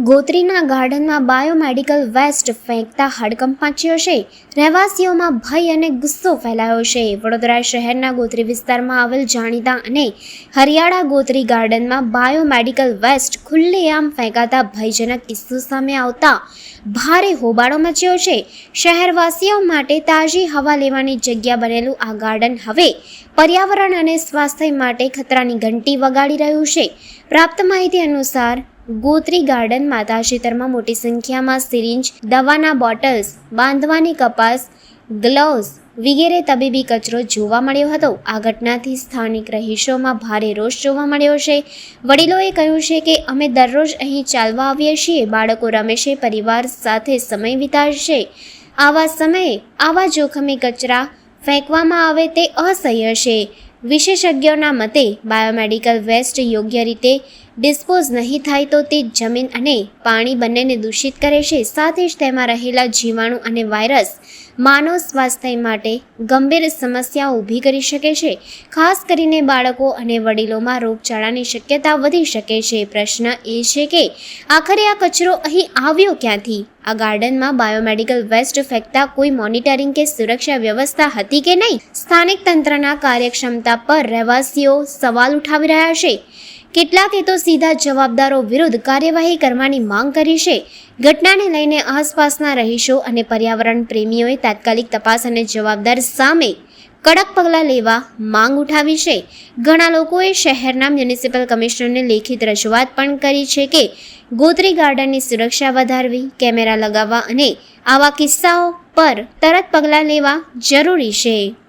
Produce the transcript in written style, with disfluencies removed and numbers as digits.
ગોત્રીના ગાર્ડનમાં biomedical waste ફેંકતા હડકંપ મચ્યો છે. રહેવાસીઓમાં ભય અને ગુસ્સો ફેલાયો છે. વડોદરા શહેરના ગોત્રી વિસ્તારમાં આવેલ જાણીતા અને હરિયાળા ગોત્રી ગાર્ડનમાં બાયોમેડિકલ વેસ્ટ ખુલ્લેઆમ ફેંકાતા ભયજનક કિસ્સો સામે આવતા ભારે હોબાળો મચ્યો છે. શહેરવાસીઓ માટે તાજી હવા લેવાની જગ્યા બનેલું આ ગાર્ડન હવે પર્યાવરણ અને સ્વાસ્થ્ય માટે ખતરાની ઘંટી વગાડી રહ્યું છે. પ્રાપ્ત માહિતી અનુસાર ગોત્રી ગાર્ડનમાં તાજેતરમાં મોટી સંખ્યામાં સિરિંજ, દવાના બોટલ્સ, બાંધવાની કપાસ, ગ્લોવ્સ વગેરે તબીબી કચરો જોવા મળ્યો હતો. આ ઘટનાથી સ્થાનિક રહીશોમાં ભારે રોષ જોવા મળ્યો છે. વડીલોએ કહ્યું છે કે અમે દરરોજ અહીં ચાલવા આવીએ છીએ, બાળકો રમે છે, પરિવાર સાથે સમય વિતાવે છે. આવા સમયે આવા જોખમી કચરા ફેંકવામાં આવે તે અસહ્ય છે. વિશેષજ્ઞોના મતે બાયોમેડિકલ વેસ્ટ યોગ્ય રીતે ડિસ્પોઝ નહીં થાય તો તે જમીન અને પાણી બંનેને દૂષિત કરે છે. સાથે જ તેમાં રહેલા જીવાણુ અને વાયરસ માનવ સ્વાસ્થ્ય માટે ગંભીર સમસ્યાઓ ઊભી કરી શકે છે. ખાસ કરીને બાળકો અને વડીલોમાં રોગચાળાની શક્યતા વધી શકે છે. પ્રશ્ન એ છે કે આખરે આ કચરો અહીં આવ્યો ક્યાંથી? આ ગાર્ડનમાં બાયોમેડિકલ વેસ્ટ ફેંકતા કોઈ મોનિટરિંગ કે સુરક્ષા વ્યવસ્થા હતી કે નહીં? સ્થાનિક તંત્રના કાર્યક્ષમતા પર રહેવાસીઓ સવાલ ઉઠાવી રહ્યા છે. કેટલાકે તો સીધા જવાબદારો વિરુદ્ધ કાર્યવાહી કરવાની માંગ કરી છે. ઘટનાને લઈને આસપાસના રહીશો અને પર્યાવરણ પ્રેમીઓએ તાત્કાલિક તપાસ અને જવાબદાર સામે કડક પગલાં લેવા માંગ ઉઠાવી છે. ઘણા લોકોએ શહેરના મ્યુનિસિપલ કમિશનરને લેખિત રજૂઆત પણ કરી છે કે ગોત્રી ગાર્ડનની સુરક્ષા વધારવી, કેમેરા લગાવવા અને આવા કિસ્સાઓ પર તરત પગલાં લેવા જરૂરી છે.